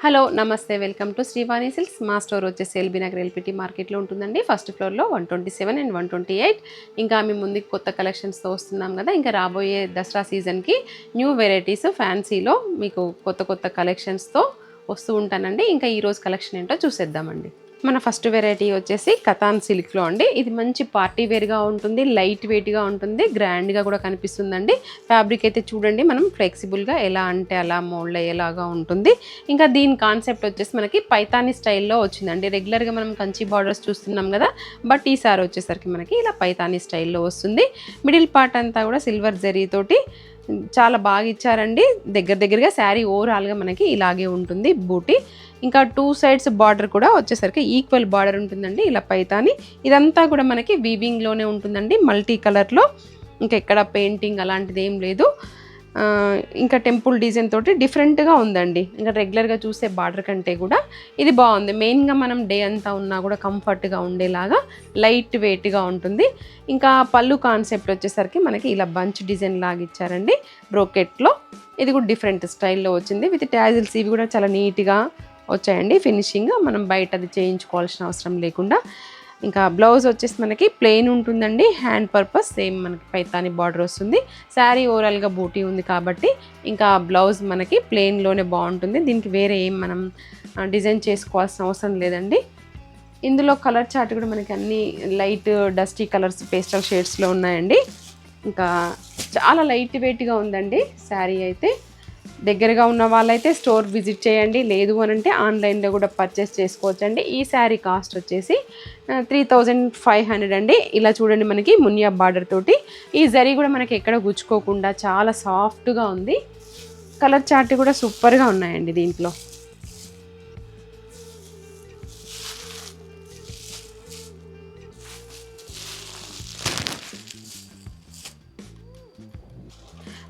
Hello నమస్తే welcome to Srivani silks. మా store వచ్చేసి ఎల్బీ నగర్ ఎల్పిటి మార్కెట్లో ఉంటుందండి. ఫస్ట్ ఫ్లోర్లో 127 అండ్ 128. ఇంకా మేము ముందుకు కొత్త కలెక్షన్స్తో వస్తున్నాం కదా. ఇంకా రాబోయే దసరా సీజన్కి న్యూ వెరైటీస్ ఫ్యాన్సీలో మీకు కొత్త కొత్త కలెక్షన్స్తో వస్తూ ఉంటానండి. ఇంకా ఈరోజు కలెక్షన్ ఏంటో చూసేద్దామండి. మన ఫస్ట్ వెరైటీ వచ్చేసి కతాన్ సిల్క్లో అండి. ఇది మంచి పార్టీ వేర్గా ఉంటుంది, లైట్ వెయిట్గా ఉంటుంది, గ్రాండ్గా కూడా కనిపిస్తుందండి. ఫ్యాబ్రిక్ అయితే చూడండి, మనం ఫ్లెక్సిబుల్గా ఎలా అంటే అలా మోల్డ్ అయ్యేలాగా ఉంటుంది. ఇంకా దీని కాన్సెప్ట్ వచ్చేసి మనకి పైతానీ స్టైల్లో వచ్చిందండి. రెగ్యులర్గా మనం కంచి బార్డర్స్ చూస్తున్నాం కదా, బట్ ఈసారి వచ్చేసరికి మనకి ఇలా పైతానీ స్టైల్లో వస్తుంది. మిడిల్ పార్ట్ అంతా కూడా సిల్వర్ జరీతోటి చాలా బాగా ఇచ్చారండి. దగ్గరగా శారీ ఓవరాల్గా మనకి ఇలాగే ఉంటుంది బూటీ. ఇంకా 2 సైడ్స్ బార్డర్ కూడా వచ్చేసరికి ఈక్వల్ బార్డర్ ఉంటుందండి. ఇలా పైతాని ఇదంతా కూడా మనకి వీవింగ్లోనే ఉంటుందండి, మల్టీ కలర్లో. ఇంకా ఎక్కడ పెయింటింగ్ అలాంటిది ఏం లేదు. ఇంకా టెంపుల్ డిజైన్ తోటి డిఫరెంట్గా ఉందండి. ఇంకా రెగ్యులర్గా చూసే బార్డర్ కంటే కూడా ఇది బాగుంది. మెయిన్గా మనం డే అంతా ఉన్నా కూడా కంఫర్ట్గా ఉండేలాగా లైట్ వెయిట్గా ఉంటుంది. ఇంకా పళ్ళు కాన్సెప్ట్ వచ్చేసరికి మనకి ఇలా బంచ్ డిజైన్ లాగా ఇచ్చారండి బ్రోకెట్లో. ఇది కూడా డిఫరెంట్ స్టైల్లో వచ్చింది. విత్ ట్యాజిల్స్ ఇవి కూడా చాలా నీట్గా వచ్చాయండి. ఫినిషింగ్ మనం బయట అది చేయించుకోవాల్సిన అవసరం లేకుండా. ఇంకా బ్లౌజ్ వచ్చేసి మనకి ప్లెయిన్ ఉంటుందండి. హ్యాండ్ పర్పస్ సేమ్ మనకి పైతాని బార్డర్ వస్తుంది. శారీ ఓవరాల్గా బూటీ ఉంది కాబట్టి ఇంకా బ్లౌజ్ మనకి ప్లెయిన్లోనే బాగుంటుంది. దీనికి వేరే ఏం మనం డిజైన్ చేసుకోవాల్సిన అవసరం లేదండి. ఇందులో కలర్ చార్ట్ కూడా మనకి అన్ని లైట్ డస్టీ కలర్స్ పేస్టల్ షేడ్స్లో ఉన్నాయండి. ఇంకా చాలా లైట్ వెయిట్గా ఉందండి శారీ అయితే. దగ్గరగా ఉన్న వాళ్ళైతే స్టోర్ విజిట్ చేయండి, లేదు అని అంటే ఆన్లైన్లో కూడా పర్చేస్ చేసుకోవచ్చండి. ఈ శారీ కాస్ట్ వచ్చేసి 3500 అండి. ఇలా చూడండి, మనకి మునియా బార్డర్ తోటి ఈ జరీ కూడా మనకి ఎక్కడ గుచ్చుకోకుండా చాలా సాఫ్ట్గా ఉంది. కలర్ చార్ట్ కూడా సూపర్గా ఉన్నాయండి దీంట్లో.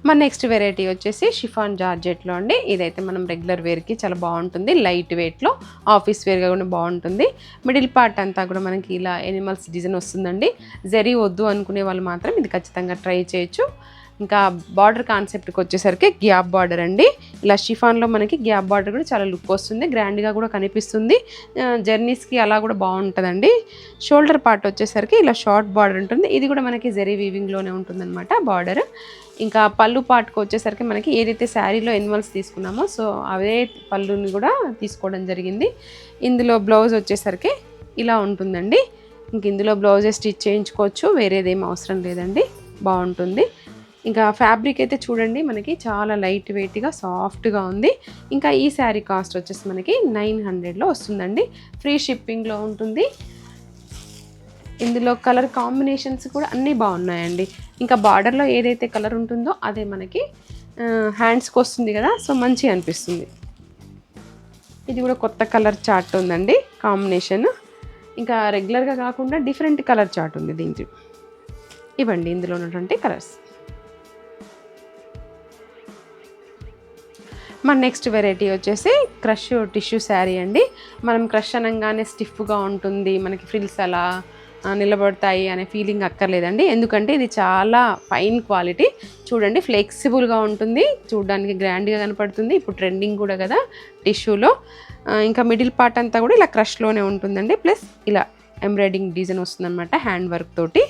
మన నెక్స్ట్ వెరైటీ వచ్చేసి షిఫాన్ జార్జెట్లో అండి. ఇదైతే మనం రెగ్యులర్ వేర్కి చాలా బాగుంటుంది, లైట్ వెయిట్లో, ఆఫీస్ వేర్గా కూడా బాగుంటుంది. మిడిల్ పార్ట్ అంతా కూడా మనకి ఇలా ఎనిమల్స్ డిజైన్ వస్తుందండి. జరీ వద్దు అనుకునే వాళ్ళు మాత్రం ఇది ఖచ్చితంగా ట్రై చేయొచ్చు. ఇంకా బార్డర్ కాన్సెప్ట్కి వచ్చేసరికి గ్యాప్ బార్డర్ అండి. ఇలా షిఫాన్లో మనకి గ్యాప్ బార్డర్ కూడా చాలా లుక్ వస్తుంది, గ్రాండ్గా కూడా కనిపిస్తుంది. జర్నీస్కి అలా కూడా బాగుంటుందండి. షోల్డర్ పార్ట్ వచ్చేసరికి ఇలా షార్ట్ బార్డర్ ఉంటుంది. ఇది కూడా మనకి జరీ వీవింగ్లోనే ఉంటుందన్నమాట బార్డర్. ఇంకా పళ్ళు పాటుకు వచ్చేసరికి మనకి ఏదైతే శారీలో ఎనిమల్స్ తీసుకున్నామో సో అదే పళ్ళుని కూడా తీసుకోవడం జరిగింది. ఇందులో బ్లౌజ్ వచ్చేసరికి ఇలా ఉంటుందండి. ఇంక ఇందులో బ్లౌజే స్టిచ్ చేయించుకోవచ్చు, వేరేదేం అవసరం లేదండి, బాగుంటుంది. ఇంకా ఫ్యాబ్రిక్ అయితే చూడండి, మనకి చాలా లైట్ వెయిట్గా సాఫ్ట్గా ఉంది. ఇంకా ఈ శారీ కాస్ట్ వచ్చేసి మనకి 900లో వస్తుందండి. ఫ్రీ షిప్పింగ్లో ఉంటుంది. ఇందులో కలర్ కాంబినేషన్స్ కూడా అన్నీ బాగున్నాయండి. ఇంకా బార్డర్లో ఏదైతే కలర్ ఉంటుందో అదే మనకి హ్యాండ్స్కి వస్తుంది కదా, సో మంచిగా అనిపిస్తుంది. ఇది కూడా కొత్త కలర్ చార్ట్ ఉందండి కాంబినేషన్. ఇంకా రెగ్యులర్గా కాకుండా డిఫరెంట్ కలర్ చార్ట్ ఉంది దీంట్లో. ఇవ్వండి ఇందులో ఉన్నటువంటి కలర్స్. మన నెక్స్ట్ వెరైటీ వచ్చేసి క్రష్ టిష్యూ శారీ అండి. మనం క్రష్ అనగానే స్టిఫ్గా ఉంటుంది, మనకి ఫ్రిల్స్ అలా నిలబడతాయి అనే ఫీలింగ్ అక్కర్లేదండి. ఎందుకంటే ఇది చాలా ఫైన్ క్వాలిటీ. చూడండి, ఫ్లెక్సిబుల్గా ఉంటుంది, చూడడానికి గ్రాండ్గా కనపడుతుంది. ఇప్పుడు ట్రెండింగ్ కూడా కదా టిష్యూలో. ఇంకా మిడిల్ పార్ట్ అంతా కూడా ఇలా క్రష్లోనే ఉంటుందండి. ప్లస్ ఇలా ఎంబ్రాయిడింగ్ డిజైన్ వస్తుందన్నమాట హ్యాండ్ వర్క్ తోటి.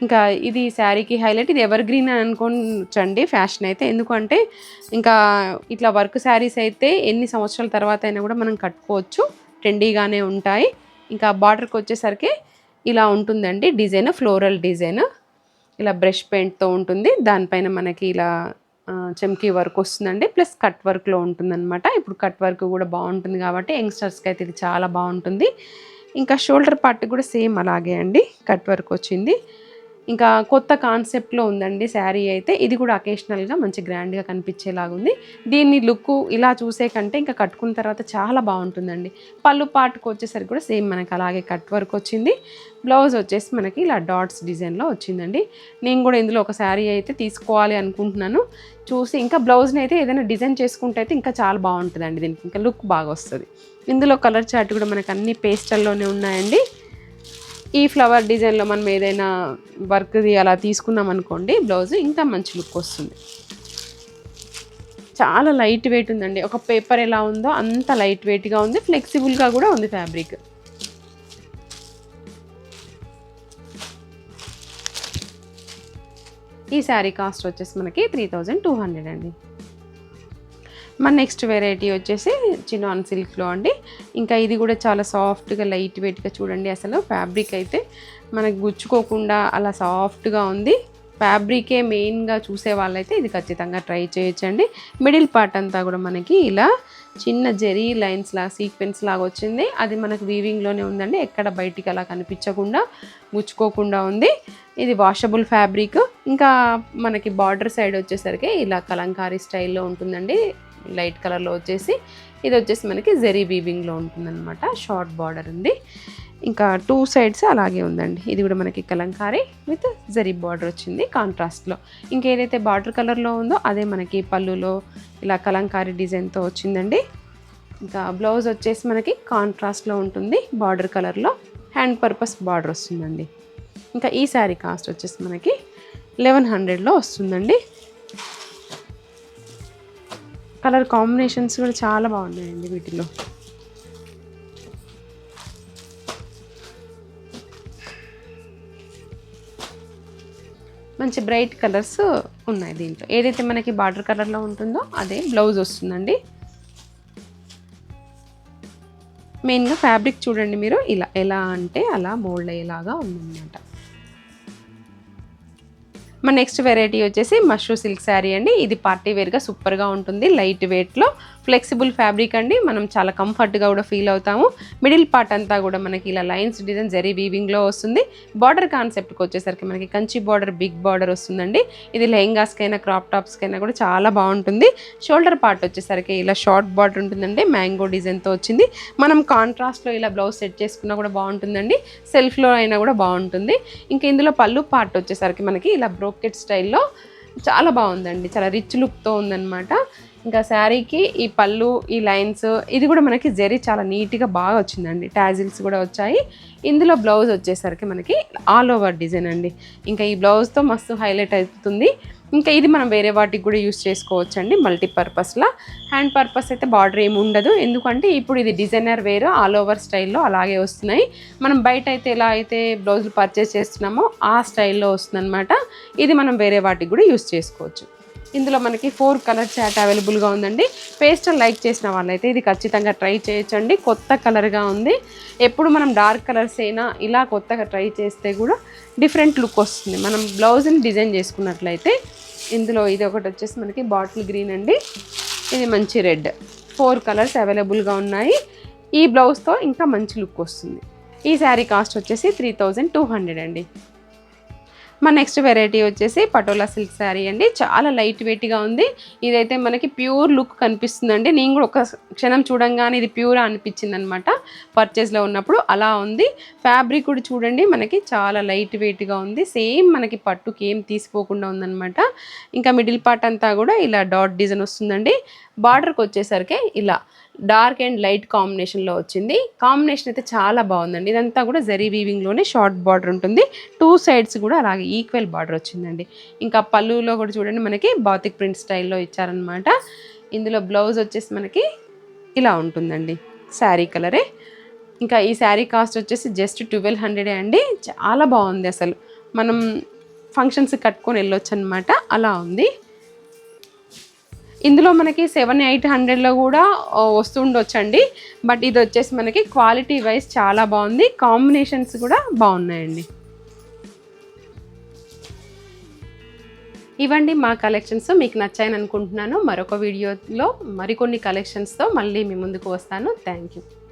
ఇంకా ఇది శారీకి హైలైట్. ఇది ఎవర్ గ్రీన్ అని అనుకోవచ్చండి ఫ్యాషన్ అయితే. ఎందుకంటే ఇంకా ఇట్లా వర్క్ శారీస్ అయితే ఎన్ని సంవత్సరాల తర్వాత అయినా కూడా మనం కట్టుకోవచ్చు, ట్రెండీగానే ఉంటాయి. ఇంకా బార్డర్కి వచ్చేసరికి ఇలా ఉంటుందండి డిజైన్, ఫ్లోరల్ డిజైన్. ఇలా బ్రష్ పెయింట్తో ఉంటుంది. దానిపైన మనకి ఇలా చెమ్కీ వర్క్ వస్తుందండి. ప్లస్ కట్ వర్క్లో ఉంటుందన్నమాట. ఇప్పుడు కట్ వర్క్ కూడా బాగుంటుంది కాబట్టి యంగ్స్టర్స్కి అయితే ఇది చాలా బాగుంటుంది. ఇంకా షోల్డర్ పార్ట్ కూడా సేమ్ అలాగే అండి, కట్ వర్క్ వచ్చింది. ఇంకా కొత్త కాన్సెప్ట్లో ఉందండి శారీ అయితే. ఇది కూడా అకేషనల్గా మంచి గ్రాండ్గా కనిపించేలాగా ఉంది. దీన్ని లుక్ ఇలా చూసే కంటే ఇంకా కట్టుకున్న తర్వాత చాలా బాగుంటుందండి. పళ్ళు పాటుకు వచ్చేసరికి కూడా సేమ్ మనకి అలాగే కట్ వర్క్ వచ్చింది. బ్లౌజ్ వచ్చేసి మనకి ఇలా డాట్స్ డిజైన్లో వచ్చిందండి. నేను కూడా ఇందులో ఒక శారీ అయితే తీసుకోవాలి అనుకుంటున్నాను. చూసి ఇంకా బ్లౌజ్ని అయితే ఏదైనా డిజైన్ చేసుకుంటే అయితే ఇంకా చాలా బాగుంటుందండి, దీనికి ఇంకా లుక్ బాగా వస్తుంది. ఇందులో కలర్ చార్ట్ కూడా మనకు అన్ని పేస్టల్లోనే ఉన్నాయండి. ఈ ఫ్లవర్ డిజైన్లో మనం ఏదైనా వర్క్ది అలా తీసుకున్నాం అనుకోండి బ్లౌజ్, ఇంకా మంచి లుక్ వస్తుంది. చాలా లైట్ వెయిట్ ఉందండి. ఒక పేపర్ ఎలా ఉందో అంత లైట్ వెయిట్గా ఉంది, ఫ్లెక్సిబుల్గా కూడా ఉంది ఫ్యాబ్రిక్. ఈ శారీ కాస్ట్ వచ్చేసి మనకి 3200 అండి. మన నెక్స్ట్ వెరైటీ వచ్చేసి చినాన్ సిల్క్లో అండి. ఇంకా ఇది కూడా చాలా సాఫ్ట్గా లైట్ వెయిట్గా చూడండి. అసలు ఫ్యాబ్రిక్ అయితే మనకు గుచ్చుకోకుండా అలా సాఫ్ట్గా ఉంది. ఫ్యాబ్రికే మెయిన్గా చూసే వాళ్ళైతే ఇది ఖచ్చితంగా ట్రై చేయొచ్చండి. మిడిల్ పార్ట్ అంతా కూడా మనకి ఇలా చిన్న జెరీ లైన్స్ లాగా సీక్వెన్స్ లాగా వచ్చింది. అది మనకు వీవింగ్లోనే ఉందండి, ఎక్కడ బయటికి అలా కనిపించకుండా గుచ్చుకోకుండా ఉంది. ఇది వాషబుల్ ఫ్యాబ్రిక్. ఇంకా మనకి బార్డర్ సైడ్ వచ్చేసరికి ఇలా కలంకారీ స్టైల్లో ఉంటుందండి, లైట్ కలర్లో వచ్చేసి. ఇది వచ్చేసి మనకి జెరీ వీవింగ్లో ఉంటుందన్నమాట, షార్ట్ బార్డర్ ఉంది. ఇంకా 2 సైడ్స్ అలాగే ఉందండి. ఇది కూడా మనకి కలంకారీ విత్ జరీ బార్డర్ వచ్చింది కాంట్రాస్ట్లో. ఇంకేదైతే బార్డర్ కలర్లో ఉందో అదే మనకి పళ్ళులో ఇలా కలంకారీ డిజైన్తో వచ్చిందండి. ఇంకా బ్లౌజ్ వచ్చేసి మనకి కాంట్రాస్ట్లో ఉంటుంది, బార్డర్ కలర్లో హ్యాండ్ పర్పస్ బార్డర్ వస్తుందండి. ఇంకా ఈ శారీ కాస్ట్ వచ్చేసి మనకి 1100లో వస్తుందండి. కలర్ కాంబినేషన్స్ కూడా చాలా బాగున్నాయండి వీటిలో. మంచి బ్రైట్ కలర్స్ ఉన్నాయి దీంట్లో. ఏదైతే మనకి బార్డర్ కలర్లో ఉంటుందో అదే బ్లౌజ్ వస్తుందండి. మెయిన్గా ఫ్యాబ్రిక్ చూడండి మీరు, ఇలా ఎలా అంటే అలా మోల్డ్ అయ్యేలాగా ఉందన్నమాట. మన నెక్స్ట్ వెరైటీ వచ్చేసి మష్రూ సిల్క్ శారీ అండి. ఇది పార్టీ వేర్గా సూపర్గా ఉంటుంది, లైట్ వెయిట్లో ఫ్లెక్సిబుల్ ఫ్యాబ్రిక్ అండి. మనం చాలా కంఫర్ట్గా కూడా ఫీల్ అవుతాము. మిడిల్ పార్ట్ అంతా కూడా మనకి ఇలా లైన్స్ డిజైన్ జరీ వీవింగ్లో వస్తుంది. బార్డర్ కాన్సెప్ట్కి వచ్చేసరికి మనకి కంచి బార్డర్, బిగ్ బార్డర్ వస్తుందండి. ఇది లెహంగాస్కైనా క్రాప్ టాప్స్కైనా కూడా చాలా బాగుంటుంది. షోల్డర్ పార్ట్ వచ్చేసరికి ఇలా షార్ట్ బార్డర్ ఉంటుందండి, మ్యాంగో డిజైన్తో వచ్చింది. మనం కాంట్రాస్ట్లో ఇలా బ్లౌజ్ సెట్ చేసుకున్నా కూడా బాగుంటుందండి, సెల్ఫ్లో అయినా కూడా బాగుంటుంది. ఇంకా ఇందులో పళ్ళు పార్ట్ వచ్చేసరికి మనకి ఇలా బ్రోకెట్ స్టైల్లో చాలా బాగుందండి, చాలా రిచ్ లుక్తో ఉందన్నమాట. ఇంకా శారీకి ఈ పళ్ళు, ఈ లైన్స్, ఇది కూడా మనకి జరీ చాలా నీట్గా బాగా వచ్చిందండి. టాజిల్స్ కూడా వచ్చాయి. ఇందులో బ్లౌజ్ వచ్చేసరికి మనకి ఆల్ ఓవర్ డిజైన్ అండి. ఇంకా ఈ బ్లౌజ్తో మస్తు హైలైట్ అవుతుంది. ఇంకా ఇది మనం వేరే వాటికి కూడా యూస్ చేసుకోవచ్చు అండి, మల్టీపర్పస్లా. హ్యాండ్ పర్పస్ అయితే బార్డర్ ఏమి ఉండదు, ఎందుకంటే ఇప్పుడు ఇది డిజైనర్ వేరు ఆల్ ఓవర్ స్టైల్లో అలాగే వస్తున్నాయి. మనం బయట అయితే ఎలా అయితే బ్లౌజులు పర్చేస్ చేస్తున్నామో ఆ స్టైల్లో వస్తుందన్నమాట. ఇది మనం వేరే వాటికి కూడా యూస్ చేసుకోవచ్చు. ఇందులో మనకి 4 కలర్ చాట్ అవైలబుల్గా ఉందండి. పేస్టల్ లైక్ చేసిన వాళ్ళైతే ఇది ఖచ్చితంగా ట్రై చేయొచ్చండి, కొత్త కలర్గా ఉంది. ఎప్పుడు మనం డార్క్ కలర్స్ అయినా ఇలా కొత్తగా ట్రై చేస్తే కూడా డిఫరెంట్ లుక్ వస్తుంది మనం బ్లౌజ్ని డిజైన్ చేసుకున్నట్లయితే. ఇందులో ఇది ఒకటి వచ్చేసి మనకి బాటిల్ గ్రీన్ అండి, ఇది మంచి రెడ్. 4 కలర్స్ అవైలబుల్గా ఉన్నాయి. ఈ బ్లౌజ్తో ఇంకా మంచి లుక్ వస్తుంది. ఈ శారీ కాస్ట్ వచ్చేసి 3200 అండి. మన నెక్స్ట్ వెరైటీ వచ్చేసి పటోలా సిల్క్ శారీ అండి. చాలా లైట్ వెయిట్గా ఉంది. ఇదైతే మనకి ప్యూర్ లుక్ కనిపిస్తుందండి. నేను కూడా ఒక క్షణం చూడంగానే ఇది ప్యూర్ అనిపించింది అనమాట పర్చేస్లో ఉన్నప్పుడు, అలా ఉంది. ఫ్యాబ్రిక్ కూడా చూడండి మనకి చాలా లైట్ వెయిట్గా ఉంది. సేమ్ మనకి పట్టుకి ఏం తీసిపోకుండా ఉందన్నమాట. ఇంకా మిడిల్ పార్ట్ అంతా కూడా ఇలా డాట్ డిజైన్ వస్తుందండి. బార్డర్కి వచ్చేసరికి ఇలా డార్క్ అండ్ లైట్ కాంబినేషన్లో వచ్చింది. కాంబినేషన్ అయితే చాలా బాగుందండి. ఇదంతా కూడా జరీ వీవింగ్లోనే షార్ట్ బార్డర్ ఉంటుంది. 2 సైడ్స్ కూడా అలాగే ఈక్వల్ బార్డర్ వచ్చిందండి. ఇంకా పళ్ళులో కూడా చూడండి మనకి బాతిక్ ప్రింట్ స్టైల్లో ఇచ్చారనమాట. ఇందులో బ్లౌజ్ వచ్చేసి మనకి ఇలా ఉంటుందండి, శారీ కలరే. ఇంకా ఈ శారీ కాస్ట్ వచ్చేసి జస్ట్ 1200 అండి. చాలా బాగుంది అసలు, మనం ఫంక్షన్స్ కట్టుకొని వెళ్ళొచ్చు అనమాట, అలా ఉంది. ఇందులో మనకి 700-800లో కూడా వస్తుండొచ్చండి. బట్ ఇది వచ్చేసి మనకి క్వాలిటీ వైజ్ చాలా బాగుంది, కాంబినేషన్స్ కూడా బాగున్నాయండి. ఇవండి మా కలెక్షన్స్, మీకు నచ్చాయని అనుకుంటున్నాను. మరొక వీడియోలో మరికొన్ని కలెక్షన్స్తో మళ్ళీ మీ ముందుకు వస్తాను. Thank you.